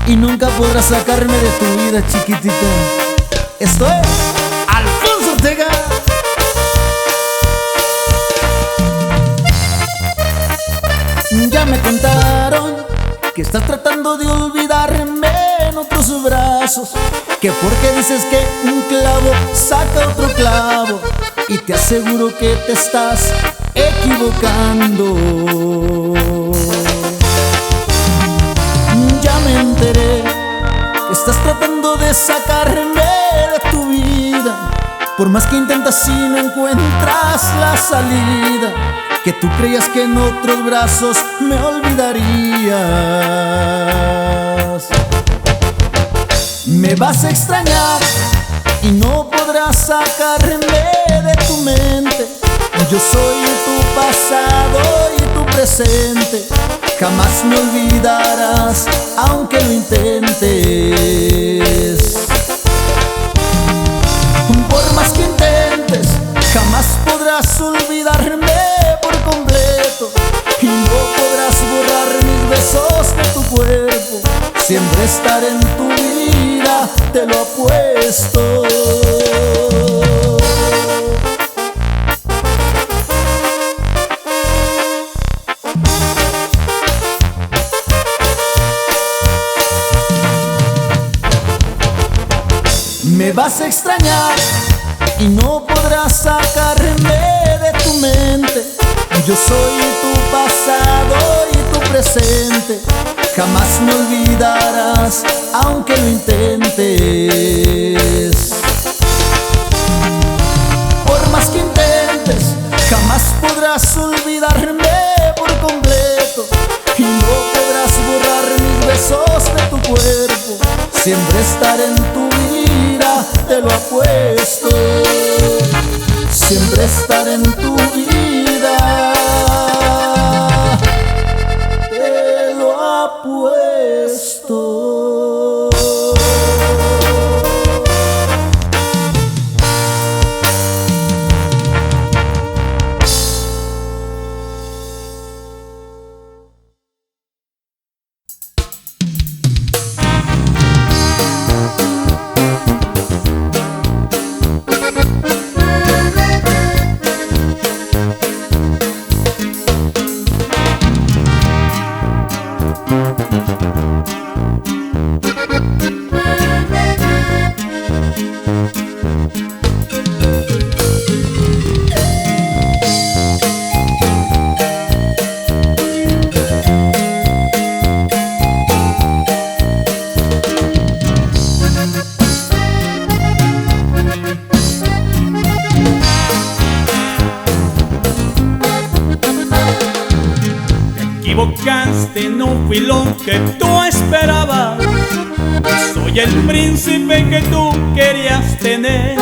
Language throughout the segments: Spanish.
y nunca podrás sacarme de tu vida, chiquitito. Esto es Alfonso Ortega. Ya me contaron que estás tratando de olvidarme en otros brazos, que porque dices que un clavo saca otro clavo, y te aseguro que te estás equivocando. Ya me enteré que estás tratando de sacarme de tu vida, por más que intentas y no encuentras la salida, que tú creías que en otros brazos me olvidarías. Me vas a extrañar y no podrás sacarme de tu mente. Yo soy tu pasado y tu presente. Jamás me olvidarás aunque lo intentes. Por más que intentes, jamás podrás olvidarme por completo, y no podrás borrar mis besos de tu cuerpo. Siempre estaré en tu vida, te lo apuesto. Me vas a extrañar y no podrás sacarme de tu mente. Yo soy tu pasado y tu presente. Jamás me olvidarás aunque lo intentes. Por más que intentes, jamás podrás olvidarme por completo, y no podrás borrar mis besos de tu cuerpo. Siempre estaré en tu vida, te lo apuesto. Siempre estaré en tu vida, te lo apuesto. No fui lo que tú esperabas. Soy el príncipe que tú querías tener.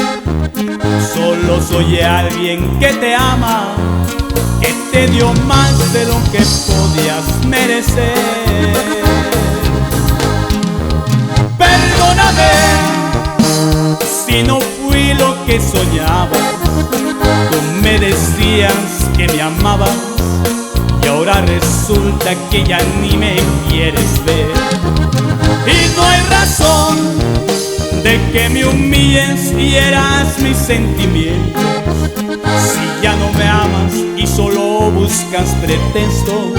Solo soy alguien que te ama, que te dio más de lo que podías merecer. Perdóname si no fui lo que soñaba. Tú me decías que me amabas, y ahora resulta que ya ni me quieres ver. Y no hay razón de que me humilles y hieras mis sentimientos. Si ya no me amas y solo buscas pretextos,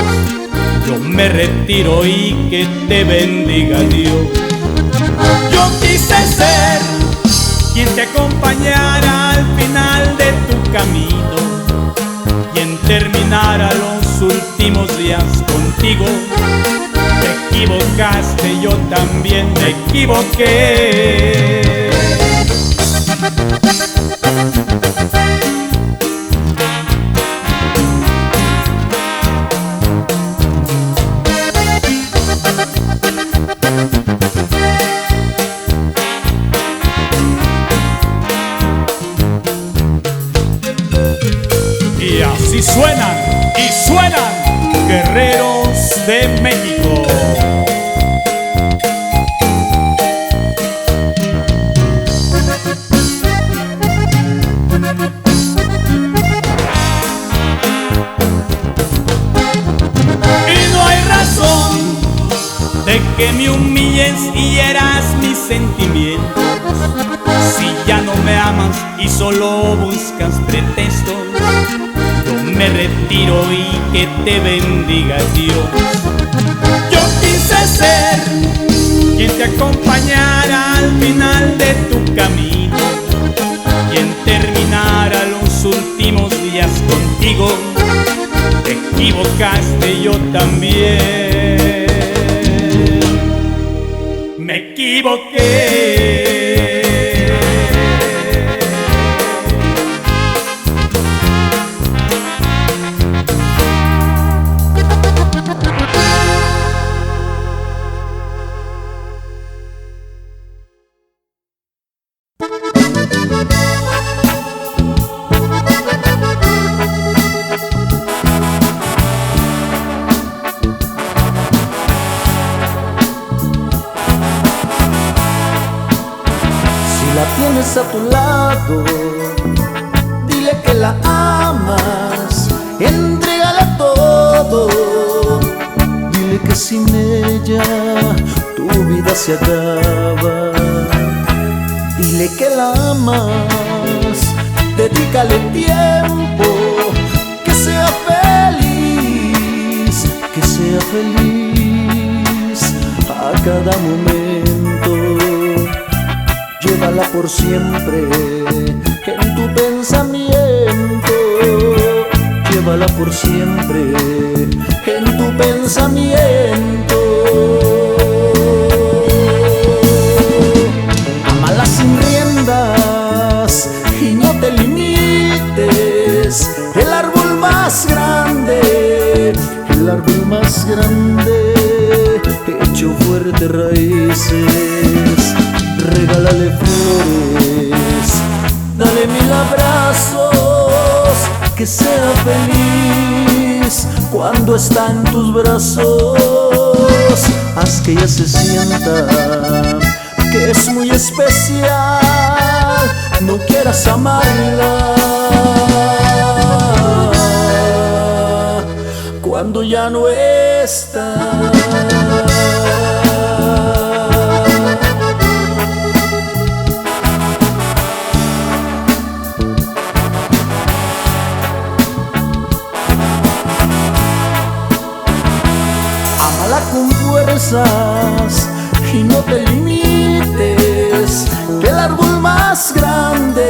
yo me retiro y que te bendiga Dios. Yo quise ser quien te acompañara al final de tu camino, quien terminara los últimos días contigo. Te equivocaste, yo también me equivoqué. Y así suenan, y suenan, guerreros de México. que me humilles y hieras mis sentimientos. Si ya no me amas y solo buscas pretextos, yo me retiro y que te bendiga Dios. Yo quise ser quien te acompañara al final de tu camino, quien terminara los últimos días contigo. Te equivocaste, yo también me equivoqué. Tienes a tu lado, dile que la amas, entrégale todo. Dile que sin ella tu vida se acaba. Dile que la amas, dedícale tiempo, que sea feliz a cada momento. Llévala por siempre en tu pensamiento. Llévala por siempre en tu pensamiento. Ámala sin riendas y no te limites. El árbol más grande, hecho fuerte raíces. Regálale flores, dale 1000 abrazos, que sea feliz cuando está en tus brazos. Haz que ella se sienta que es muy especial, no quieras amarla cuando ya no está. Con fuerzas y no te limites. Que el árbol más grande,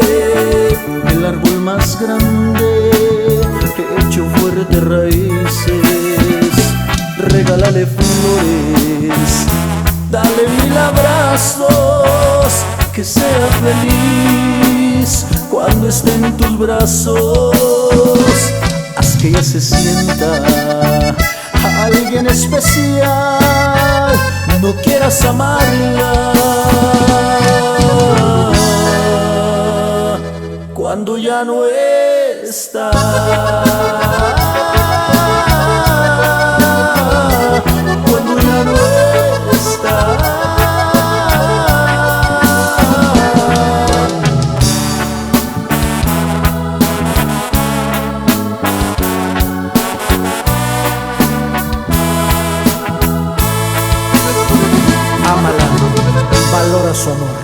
hecho fuerte raíces. Regálale flores, dale 1000 abrazos, que sea feliz cuando esté en tus brazos. Haz que ella se sienta alguien especial, no quieras amarla cuando ya no está. Cuando ya no está. Ámala, valora su amor.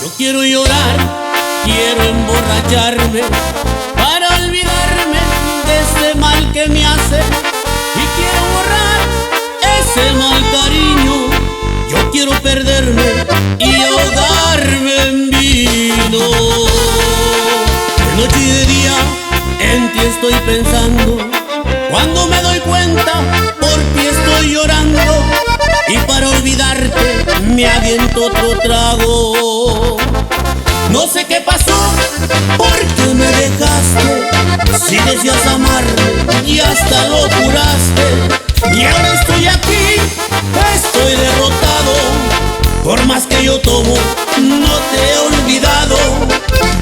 Yo quiero llorar, quiero emborracharme para olvidarme de ese mal que me hace. Y quiero borrar ese mal cariño. Yo quiero perderme y ahogarme en vino. De noche y de día en ti estoy pensando. Cuando me doy cuenta por ti estoy llorando. Y para olvidarte me aviento otro trago. No sé qué pasó, por qué me dejaste. Si decías amarme y hasta lo juraste. Y ahora estoy aquí, estoy derrotado. Por más que yo tomo, no te he olvidado.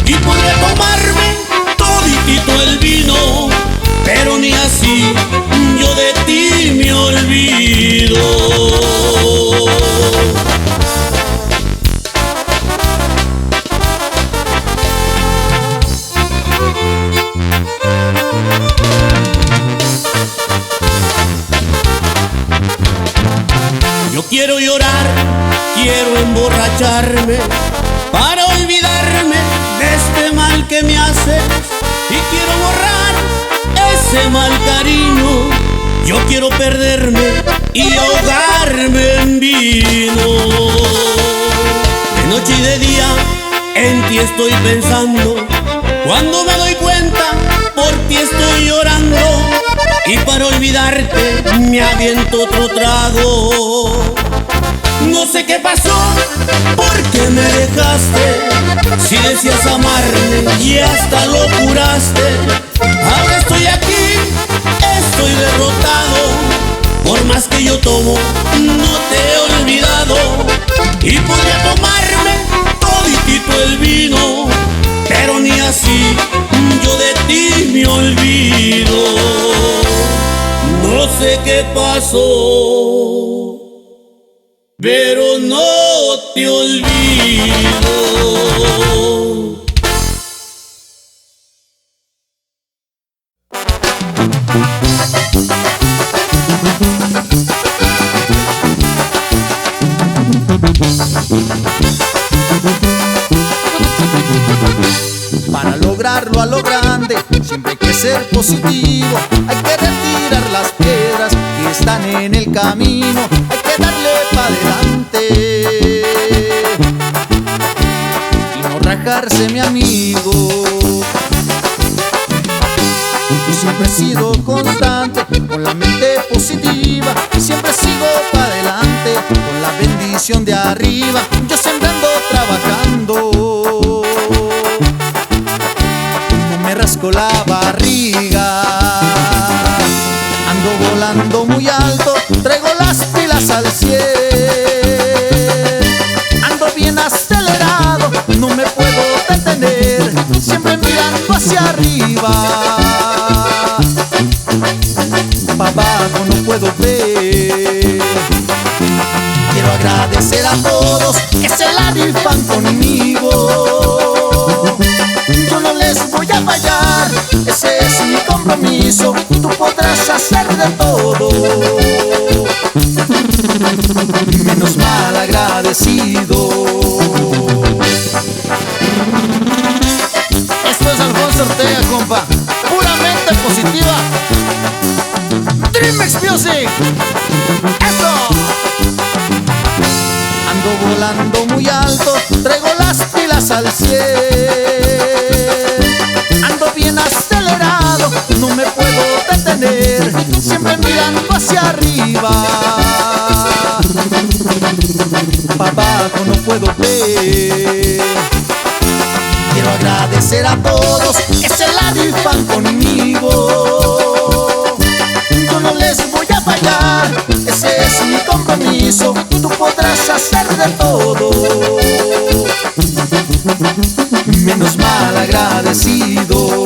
Y podré tomarme toditito el vino, pero ni así quiero emborracharme para olvidarme de este mal que me haces, y quiero borrar ese mal cariño. Yo quiero perderme y ahogarme en vino. De noche y de día en ti estoy pensando. Cuando me doy cuenta, por ti estoy llorando, y para olvidarte me aviento otro trago. No sé qué pasó, por qué me dejaste, si decías amarme y hasta lo juraste. Ahora estoy aquí, estoy derrotado. Por más que yo tomo, no te he olvidado. Y podría tomarme toditito el vino, pero ni así yo de ti me olvido. No sé qué pasó, pero no te olvido. Para lograrlo a lo grande siempre hay que ser positivo. Hay que retirar las piedras que están en el camino. Hay que darle para adelante y no rajarse, mi amigo. Yo siempre he sido constante, con la mente positiva. Siempre sigo para adelante, con la bendición de arriba. Yo siempre ando trabajando, no me rasco la barriga. Ando volando muy alto, traigo las pilas al 100. Ando bien acelerado, no me puedo detener, siempre mirando hacia arriba. Pa' abajo no puedo ver. Quiero agradecer a todos que se la rifan conmigo. Yo no les voy a fallar, ese es mi compromiso. Tú podrás hacer de todo, menos mal agradecido. Esto es Alfonso Ortega, compa, puramente positiva. Dreamex Music, eso. Ando volando muy alto, traigo las pilas al 100. Ando bien acelerado, no me puedo detener, siempre mirando hacia arriba. Pa' abajo no puedo ver. Quiero agradecer a todos que se la rifan conmigo. Yo no les voy a fallar, ese es mi compromiso. Tú podrás hacer de todo, menos mal agradecido.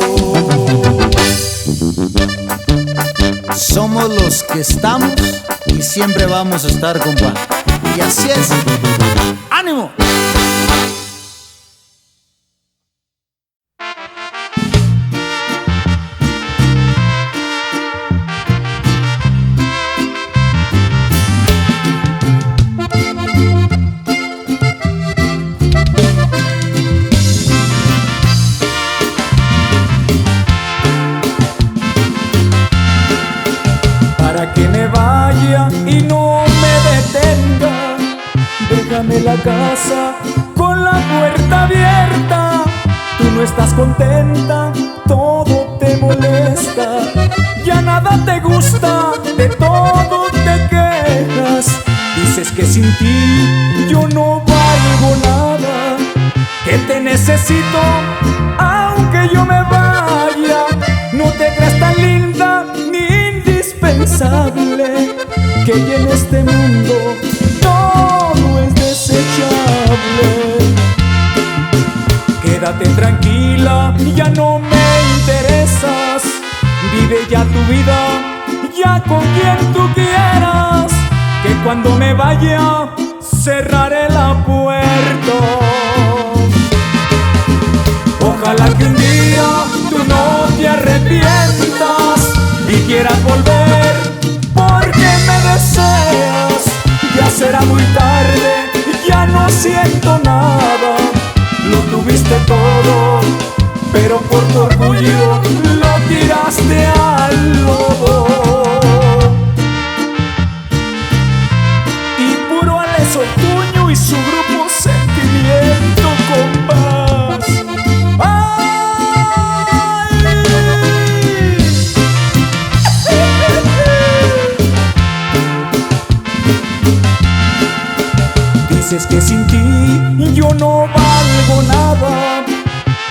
Somos los que estamos y siempre vamos a estar, compa. Y así es. ¡Ánimo! Que me vaya y no me detenga, déjame la casa con la puerta abierta. Tú no estás contenta, todo te molesta, ya nada te gusta, de todo te quejas. Dices que sin ti yo no valgo nada, que te necesito aunque yo me vaya. No te creas tan linda ni indispensable, que ya en este mundo todo es desechable. Quédate tranquila, ya no me interesas, vive ya tu vida, ya con quien tú quieras, que cuando me vaya cerraré la puerta. Ojalá que un día tú no te arrepientas y quieras volver porque me deseas. Ya será muy tarde, ya siento nada. Lo tuviste todo, pero por tu orgullo lo tiraste al lodo. Y puro Alex Ortuño y su grupo Sentimiento Compás. Dices que sin ti yo no valgo nada,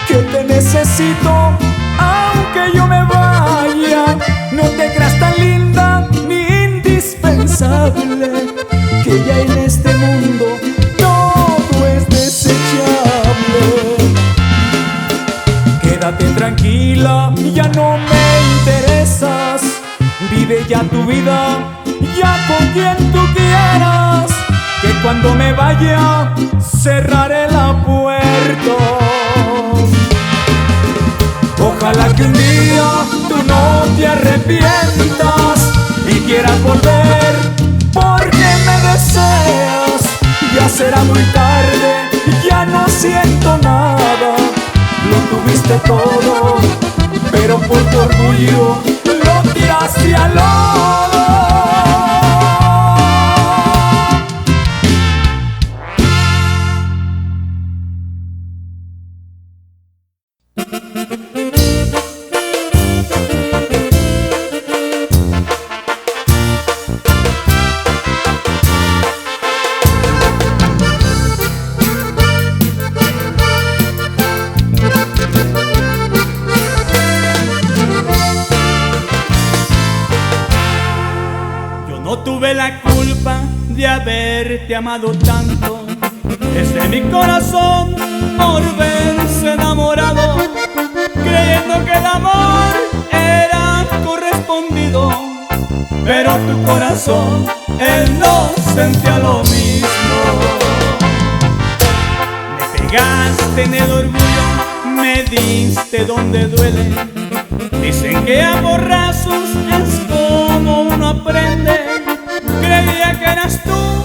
que te necesito aunque yo me vaya. No te creas tan linda ni indispensable, que ya en este mundo todo es desechable. Quédate tranquila, ya no me interesas. Vive ya tu vida, ya con quien tú quieras, que cuando me vaya cerraré la puerta. Ojalá que un día tú no te arrepientas y quieras volver porque me deseas. Ya será muy tarde, ya no siento nada. Lo tuviste todo, pero por tu orgullo lo tiraste al lodo. No tuve la culpa de haberte amado tanto. Desde mi corazón por verse enamorado, creyendo que el amor era correspondido. Pero tu corazón, él no sentía lo mismo. Me pegaste en el orgullo, me diste donde duele. Dicen que a borrazos es como uno aprende. Creía que eras tú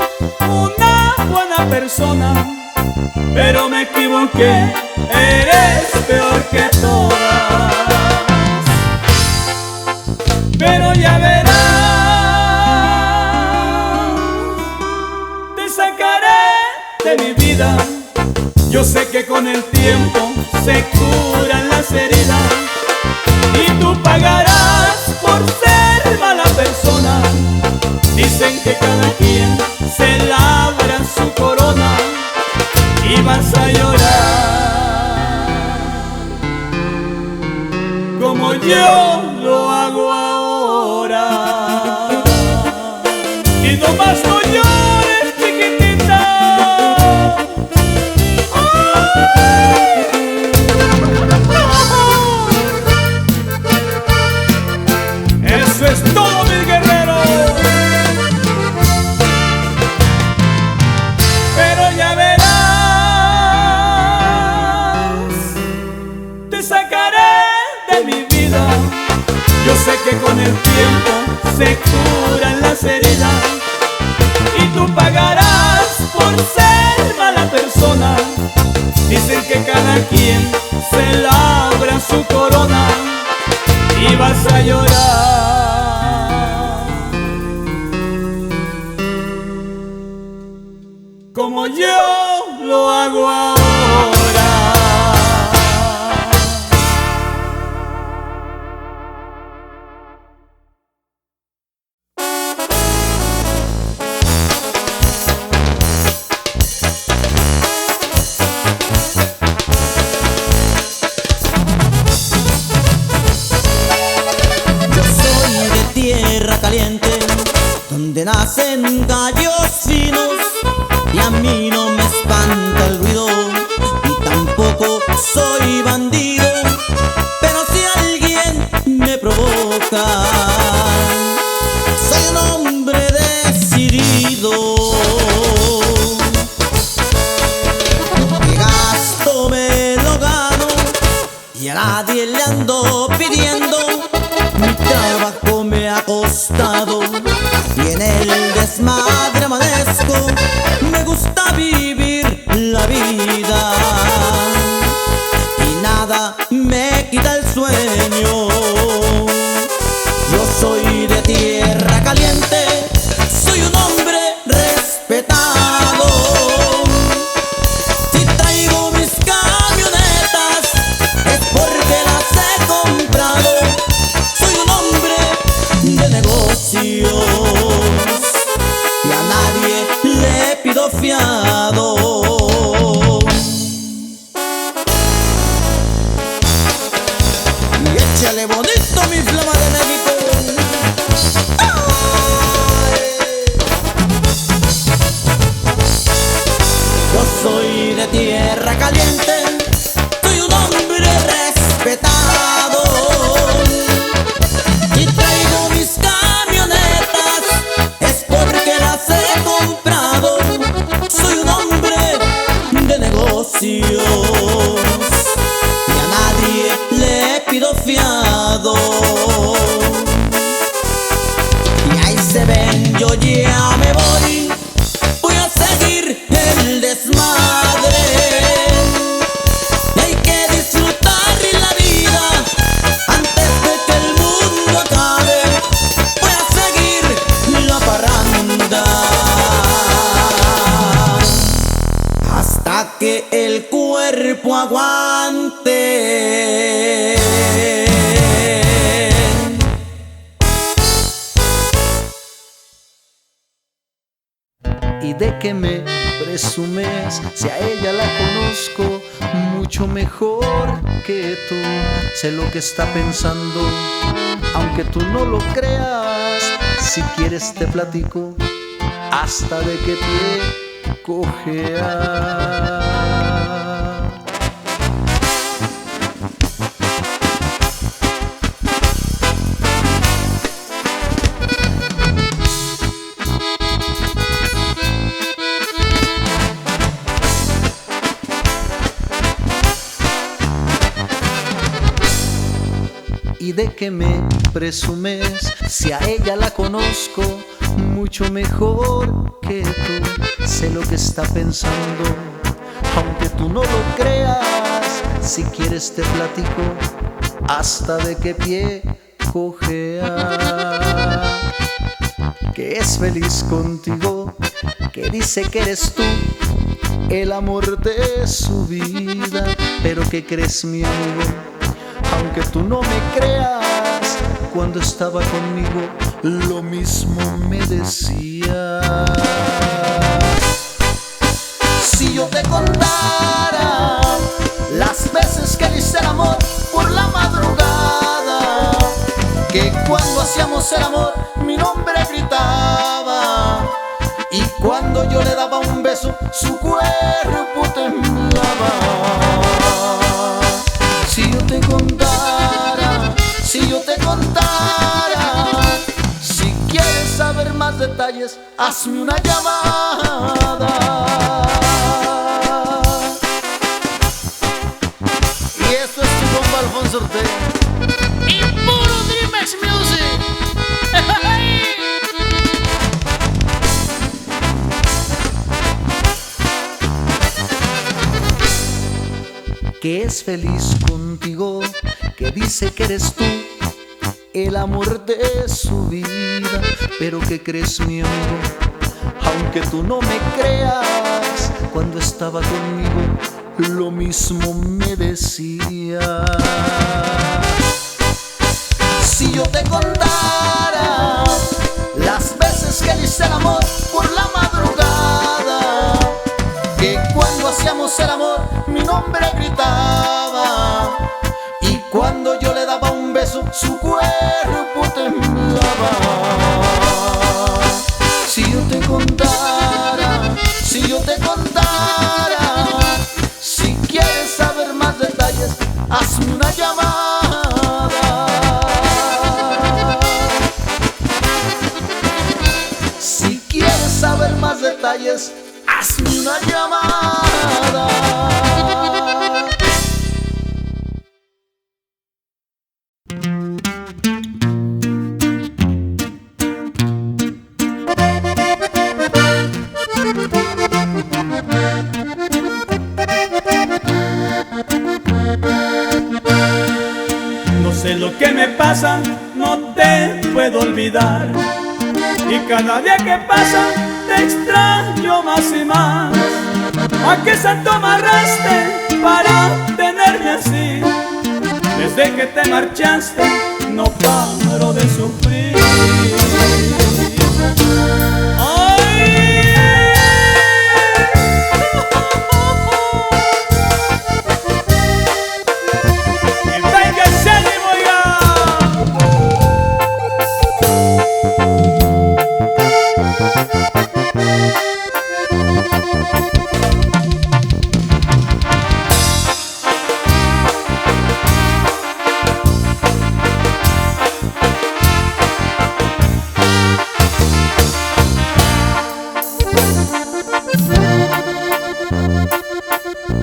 una buena persona, pero me equivoqué, eres peor que todas. Pero ya verás, te sacaré de mi vida. Yo sé que con el tiempo se curan las heridas y tú pagarás por ser mala persona. Dicen que cada quien se labra su corona y vas a llorar como yo lo hago ahora. Y no más no llores, chiquitita. Eso es todo, mis guerreros. Yo sé que con el tiempo se curan las heridas y tú pagarás por ser mala persona. Dicen que cada quien se labra su corona y vas a llorar como yo lo hago ahora. Donde nacen gallos finos y a mí no me espanta el ruido y tampoco soy bandido, pero si alguien me provoca soy un hombre decidido. Lo que gasto me lo gano y a nadie le ando pidiendo. Mi trabajo me ha costado y en el desmadre amanezco. Me gusta vivir ¿Y de qué me presumes si a ella la conozco mucho mejor que tú? Sé lo que está pensando, aunque tú no lo creas. Si quieres te platico hasta de qué pie cojea. ¿Y de qué me presumes si a ella la conozco mucho mejor que tú? Sé lo que está pensando, aunque tú no lo creas. Si quieres te platico hasta de qué pie cojea. Que es feliz contigo, que dice que eres tú el amor de su vida. Pero ¿qué crees, mi amigo? Aunque tú no me creas, cuando estaba conmigo lo mismo me decía. Si yo te contara las veces que le hice el amor por la madrugada, que cuando hacíamos el amor mi nombre gritaba, y cuando yo le daba un beso su cuerpo temblaba. Si yo te contara, si yo te contara, si quieres saber más detalles, hazme una llamada. Y esto es tu compa Alfonso Ortega y puro Dreammax Music. Que es feliz contigo, que dice que eres tú el amor de su vida. Pero ¿qué crees, mi amigo? Aunque tú no me creas, cuando estaba conmigo lo mismo me decía. Si yo te contara las veces que le hice el amor por la madrugada, que cuando hacíamos el amor mi nombre gritaba, y cuando yo le daba un beso su cuerpo temblaba. Si yo te contara, si yo te contara, si quieres saber más detalles, hazme una llamada. Si quieres saber más detalles, hazme una llamada. No sé lo que me pasa, no te puedo olvidar, y cada día que pasa te extraño más y más. ¿A qué santo amarraste para tenerme así? Desde que te marchaste no paro de sufrir.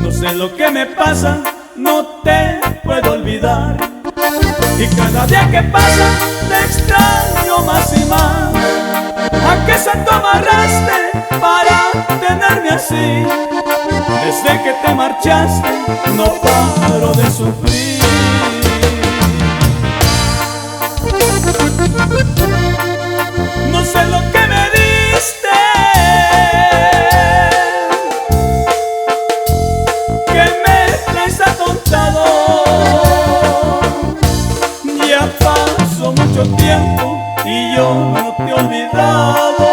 No sé lo que me pasa, no te puedo olvidar, y cada día que pasa te extraño más y más. ¿A qué santo amarraste para tenerme así? Desde que te marchaste no paro de sufrir. No sé lo que me diste, que me traes atontado. Ya pasó mucho tiempo y yo no te he olvidado.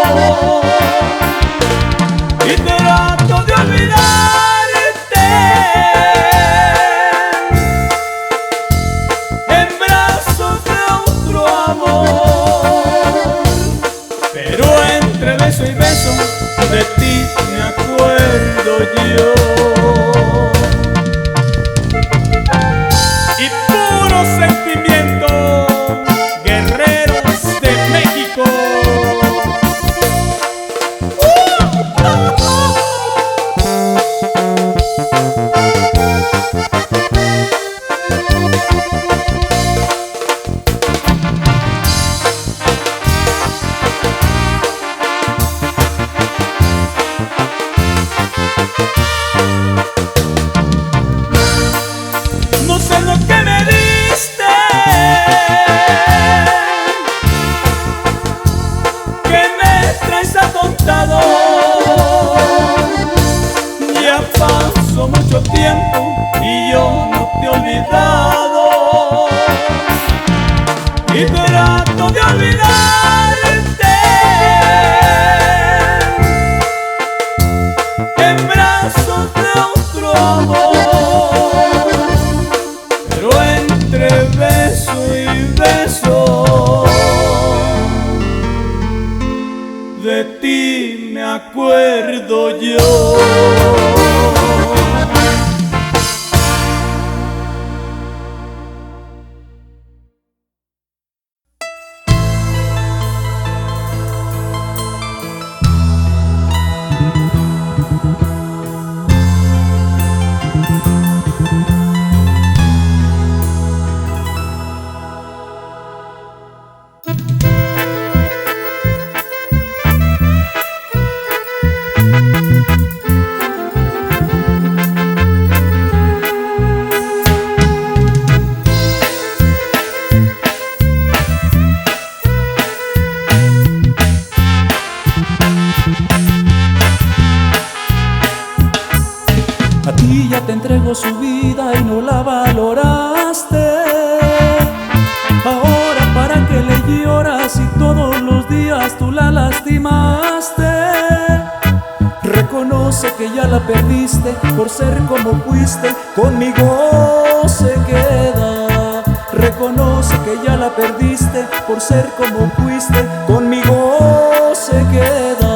y trato de olvidarte en brazos de otro amor, pero entre beso y beso de ti me acuerdo yo. A ti ya te entrego su vida y no la valoraste. Ahora para qué le lloras si todos los días tú la lastimaste. Reconoce que ya la perdiste por ser como fuiste, conmigo se queda. Reconoce que ya la perdiste por ser como fuiste, conmigo se queda.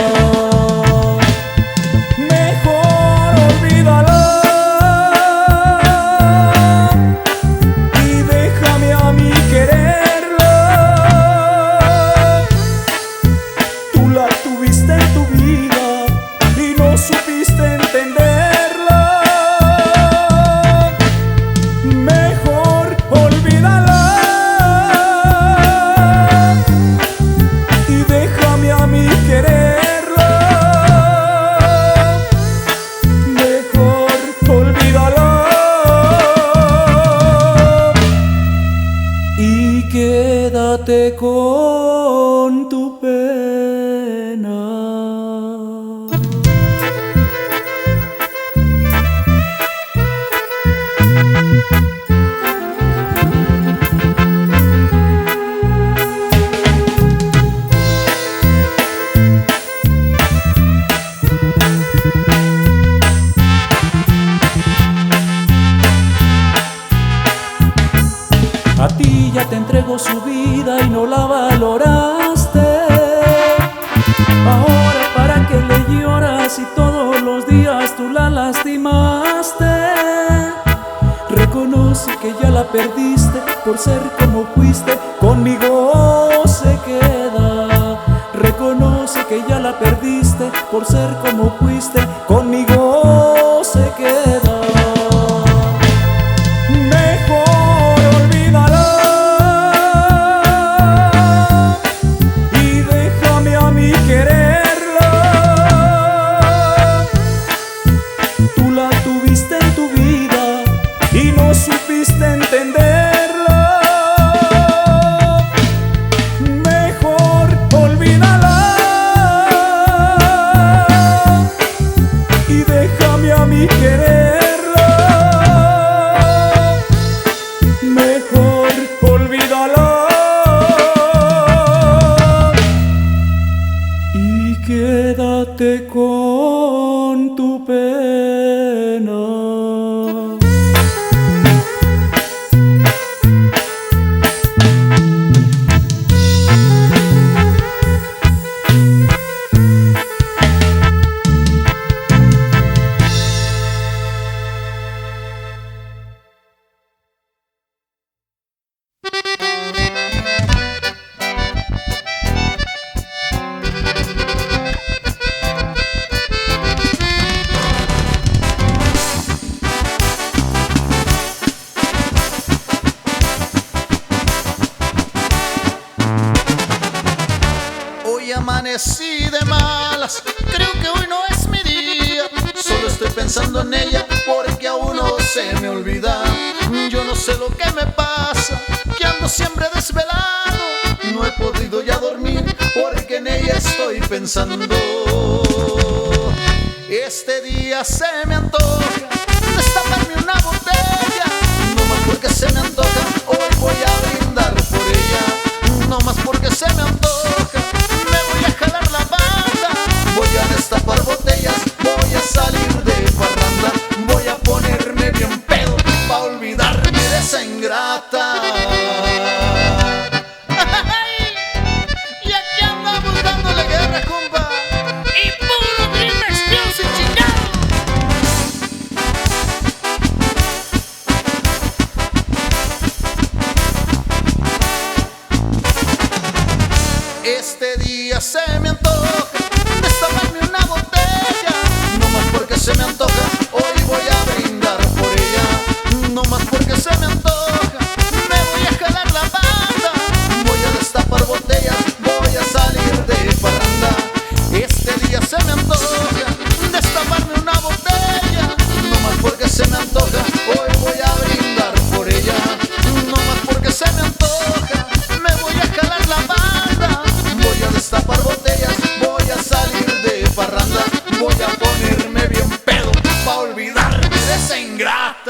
Quédate con tu pena. A ti ya te entrego su vida y no la valoraste. Ahora para qué le lloras si todos los días tú la lastimaste. Reconoce que ya la perdiste por ser como fuiste, conmigo se queda. Reconoce que ya la perdiste por ser como fuiste, conmigo se queda. Quédate con tu pena. Amanecí de malas, creo que hoy no es mi día. Solo estoy pensando en ella porque aún no se me olvida. Yo no sé lo que me pasa, que ando siempre desvelado. No he podido ya dormir porque en ella estoy pensando. Este día se me antoja destaparme una botella, no más porque se me antoja. Hoy voy a brindar por ella. Este día se me antoja destaparme una botella, no más porque se me antoja, hoy voy a brindar por ella. No más porque se me antoja, me voy a jalar la banda, voy a destapar botellas, voy a salir de parranda. Este día se me antoja destaparme una botella, no más porque se me antoja, hoy voy a brindar por ella. No más porque se me antoja, me voy a jalar la banda, voy a destapar botellas, voy a salir de parranda, voy a ponerme bien pedo pa' olvidarme de ese ingrato.